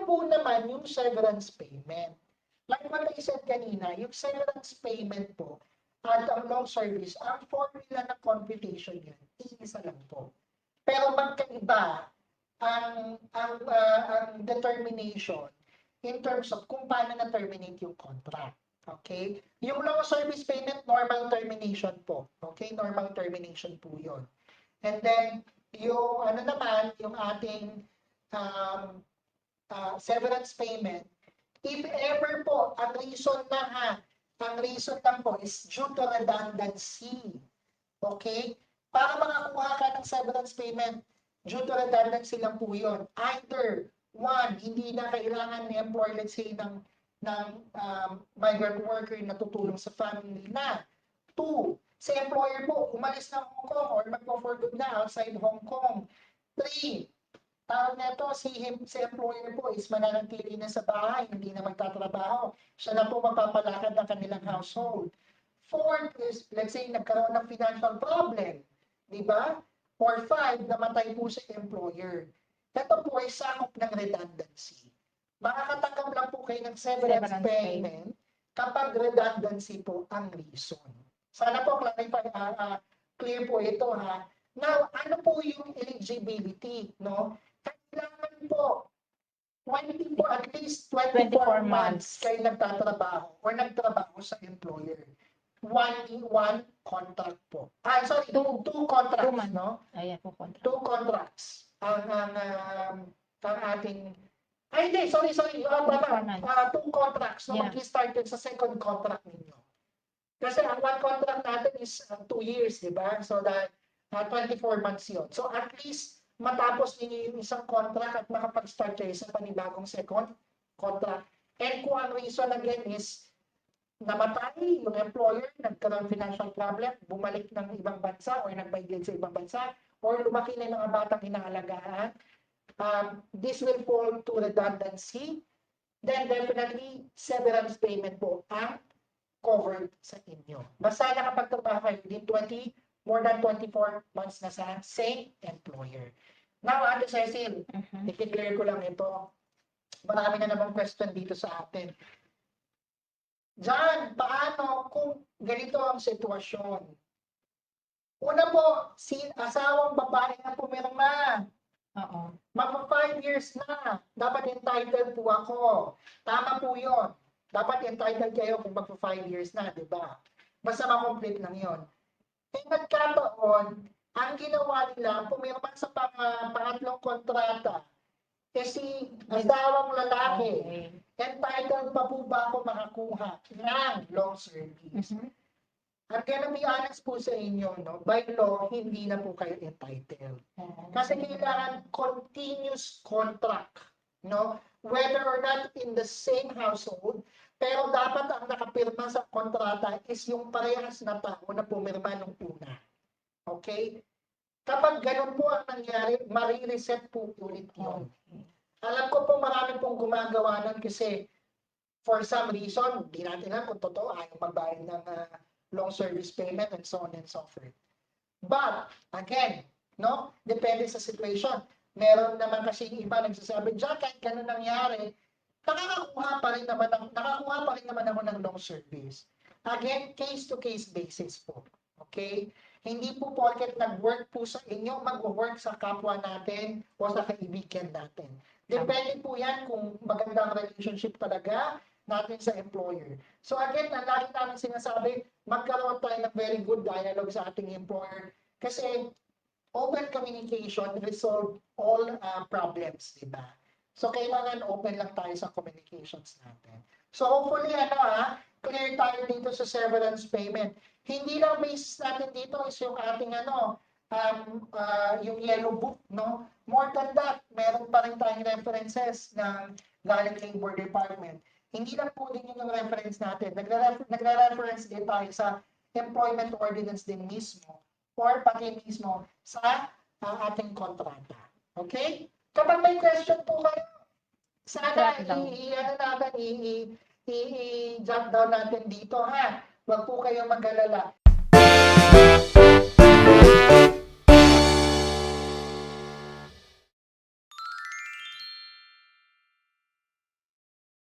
po naman yung severance payment? Like what I said kanina, yung severance payment po at ang long service, ang formula ng computation yan, iisa lang po. Pero magkaiba ang determination in terms of kung paano na-terminate yung contract. Okay? Yung long service payment, normal termination po. Okay? Normal termination po yun. And then, yung ano naman, yung ating severance payment, if ever po, ang reason lang po is due to redundancy. Okay? Para makakuha ka ng severance payment, due to redundancy lang po yun. Either, one, hindi na kailangan ni employer, let's say, ng migrant worker na tutulong sa family na. Two, si employer po, umalis ng Hong Kong or magpo-for good na outside Hong Kong. Three, tawag na ito, si employer po is mananatili na sa bahay, hindi na magtatrabaho. Siya na po mapapalakad ng kanilang household. Fourth is, let's say, nagkaroon ng financial problem. Di ba? Or five, namatay po si employer. Ito po ay sakop ng redundancy. Makakatanggap lang po kayo ng severance payment kapag redundancy po ang reason. Sana po clear po ito ha. Now, ano po yung eligibility? No? Kailangan po at least 24 months kayo nagtatrabaho or nagtrabaho sa employer. One contract po. Two contracts, no? Ayan po, contract. Two contracts. Ang ating... Ay, hindi, sorry. Two contracts. No? Yeah. Mag-start sa second contract ninyo. Kasi ang one contract natin is 2 years, di ba? So that 24 months yun. So at least matapos ninyo yung isang contract at makapag-start kayo sa panibagong second contract. And kung ang reason again is namatay yung employer, nagkaroon financial problem, bumalik ng ibang bansa or nag-migrate sa ibang bansa, or lumaki na yung mga batang inaalagaan, this will fall to redundancy, then definitely severance payment po ang covered sa inyo. Basta nakapagtrabaho kayo din more than 24 months na sa same employer. Now, Ate Cecil, i-clear ko lang ito. Marami na namang question dito sa atin. Diyan, paano kung ganito ang sitwasyon? Una po, si asawang babae na pumirma. Oo. Magpa 5 years na. Dapat entitled po ako. Tama po yun. Dapat entitled kayo kung magpa 5 years na, di ba? Basta makomplete lang yun. Eh, nagkataon, ang ginawa nila, pumirma sa pangatlong kontrata, eh si asawang lalaki, entitled pa po ba ako makakuha ng long service? I'm gonna be honest po sa inyo, no? By law, hindi na po kayo entitled. Kasi kailangan continuous contract, no? Whether or not in the same household, pero dapat ang nakapirma sa kontrata is yung parehas na tao na pumirma nung una. Okay? Kapag ganun po ang nangyari, marireset po ulit yun. Alam ko po marami pong gumagawa nun kasi for some reason, di natin alam kung totoo, ayaw magbayad ng long service payment and so on and so forth. But, again, no? Depende sa situation. Meron naman kasi iba nagsasabi, diyan kahit ganun nangyari, nakakuha pa rin naman ako ng long service. Again, case-to-case basis po. Okay? Hindi po porket nag-work po sa inyo, mag-work sa kapwa natin o sa kaibigan natin. Depende po yan kung magandang relationship talaga natin sa employer. So again, ang lagi namin sinasabi, magkaroon tayo ng very good dialogue sa ating employer kasi open communication resolve all problems, di ba? So kailangan open lang tayo sa communications natin. So hopefully, clear tayo dito sa severance payment. Hindi lang basis natin dito is yung ating yung yellow book, no? More than that, meron pa rin tayong references ng galing Labor Department. Hindi lang po din yung reference natin. Nagre-reference din tayo sa employment ordinance din mismo or pati mismo sa ating kontrata. Okay? Kapag may question po kayo, sana i-jot down natin dito, ha? Huwag po kayong mag-alala.